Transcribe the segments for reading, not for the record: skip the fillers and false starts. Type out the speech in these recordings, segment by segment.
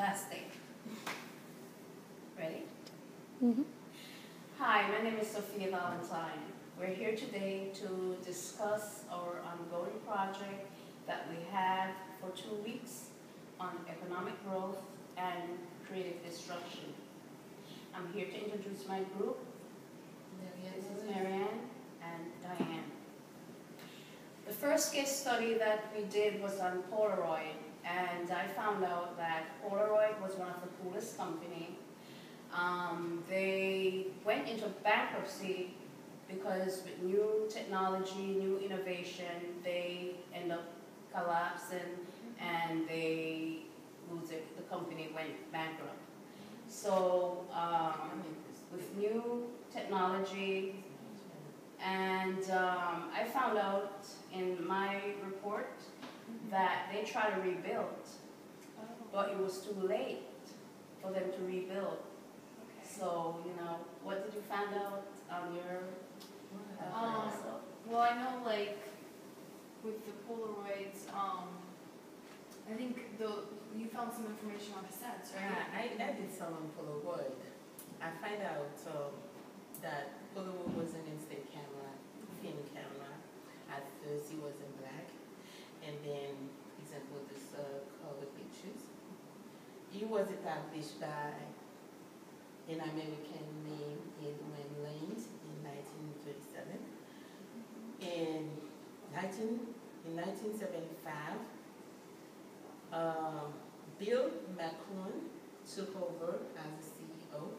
Fantastic. Ready? Mm-hmm. Hi, my name is Sophia. We're here today to discuss our ongoing project that we have for 2 weeks on economic growth and creative destruction. I'm here to introduce my group. This is Myriane and Dianne. The first case study that we did was on Polaroid, and I found out that Polaroid was one of the coolest companies. They went into bankruptcy because with new technology, new innovation, they end up collapsing and they lose it. The company went bankrupt. So with new technology, and I found out in my report that they tried to rebuild, but it was too late for them to rebuild. So, what did you find out on your well, I know, like, with the Polaroids, I think you found some information on cassettes, right? Yeah, I did some on Polaroid. I find out that Polaroid was an instant camera, film camera. At first it was in black, and then, for example, this color pictures. It was established by an American named Edwin Lanes in 1937. In 1975, Bill McCune took over as the CEO.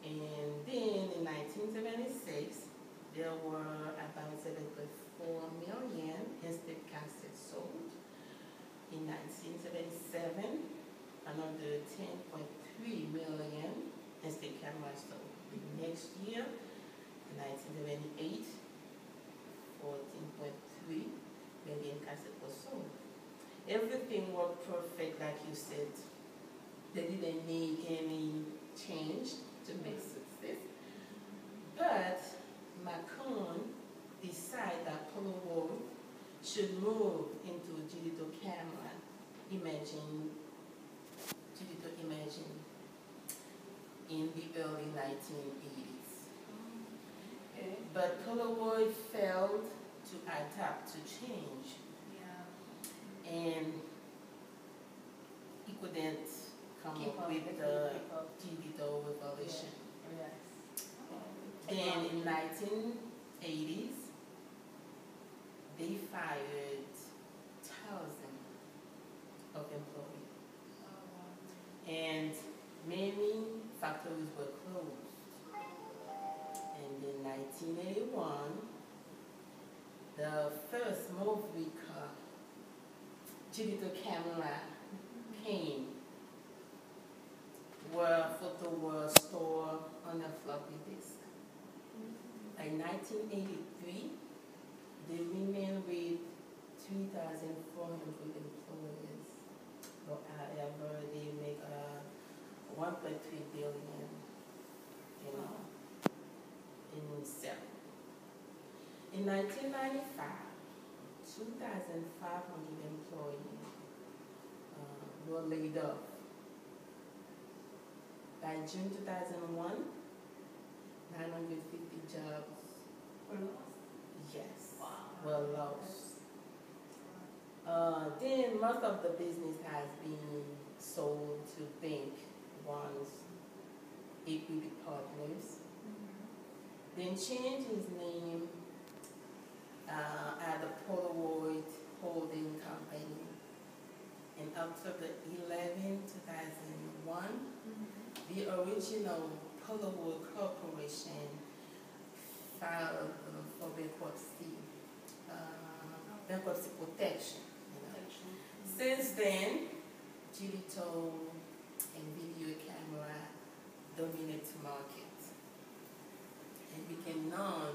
And then in 1976, there were about 7.4 million instant cassettes sold. In 1977, another 10.3 million instant cameras sold. The next year, 1978, 14.3 million cassettes were sold. Everything worked perfect, like you said. They didn't need any change to make success. But McCone decided that Polaroid should move into digital camera digital imaging in the early 1980s. Okay. But Polaroid failed to adapt to change. Yeah. And he couldn't come Keep up up, with they the couldn't keep up. digital revolution. Yes. Then in 1980s, they fired thousands of employees. And many factories were closed. And in 1981, the first movie digital camera came, where photo was stored on a floppy disk. In 1983, they remained with 3,400 employees. However, they make 1.3 billion in sales. In 1995, 2,500 employees were laid off. By June 2001, 950 jobs were lost. Then most of the business has been sold to bank ones, equity partners. Then changed his name at the Polaroid Holding Company. In October 11, 2001, the original Polaroid Corporation filed for bankruptcy protection. Since then, digital and video camera dominate the market and became known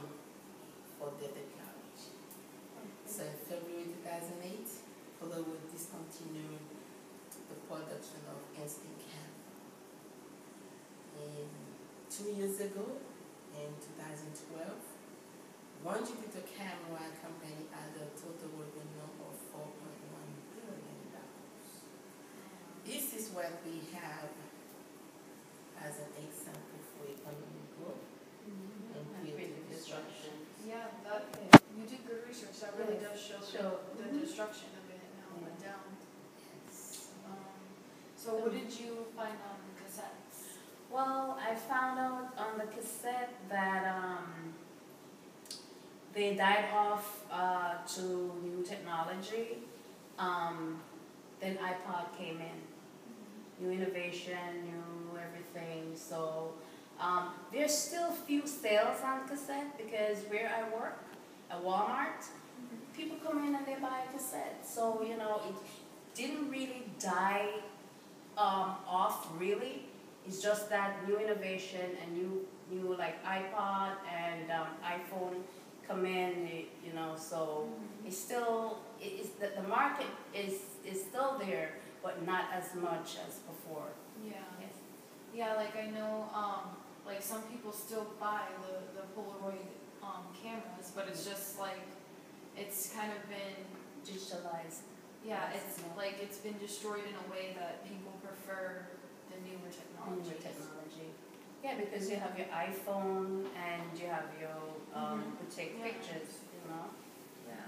for their technology. So in February 2008, Polaroid discontinued the production of instant camera. And 2 years ago, in 2012, one digital camera company had a total revenue of $4.1 billion. this is what we have as an example for economic growth and creative destruction. Yeah, that, you did good research, that really Yes. does show Show. the destruction of it and how it went down. Yes. So what did you find on cassettes? Well, I found out on the cassette that they died off to new technology. Then iPod came in, new innovation, new everything. So there's still few sales on cassette because where I work, at Walmart, people come in and they buy a cassette. So you know, it didn't really die off really. It's just that new innovation and new like iPod and iPhone come in, you know, so it's still, the market is still there, but not as much as before. Yeah. Yes. Yeah, like I know, like some people still buy the Polaroid cameras, but it's just like, it's kind of been, Digitalized. yeah, Yes, it's yeah. like it's been destroyed in a way that people prefer the newer technology. Newer technology. Yeah, because you have your iPhone and you have your, to take Yeah. pictures, you know. Yeah.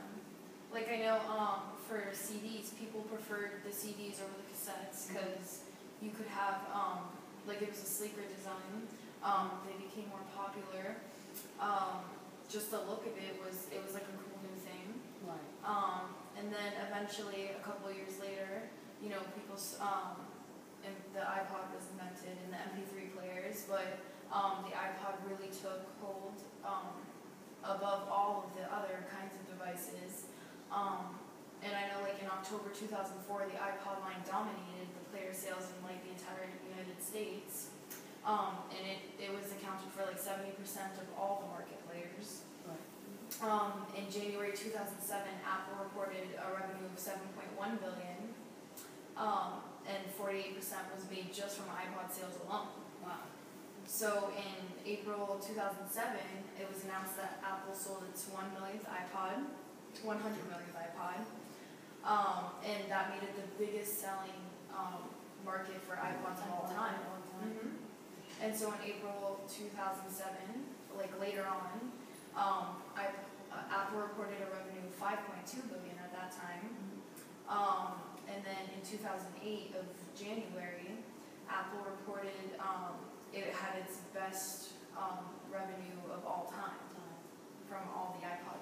Like I know, for CDs, people preferred the CDs over the cassettes because you could have, like it was a sleeker design. They became more popular. Just the look of it was like a cool new thing. Right. And then eventually, a couple of years later, you know, and the iPod was invented and the MP3 players, but the iPod really took hold above all of the other kinds of devices. And I know like in October 2004, the iPod line dominated the player sales in like the entire United States. And it was accounted for like 70% of all the market players. Right. In January 2007, Apple reported a revenue of $7.1 billion, and 48% was made just from iPod sales alone. Wow. So in April 2007, it was announced that Apple sold its 100 millionth iPod, and that made it the biggest selling market for iPods of all time. And so in April 2007, like later on, Apple reported a revenue of $5.2 billion at that time. And then in 2008 of January, Apple reported it had its best revenue of all time from all the iPods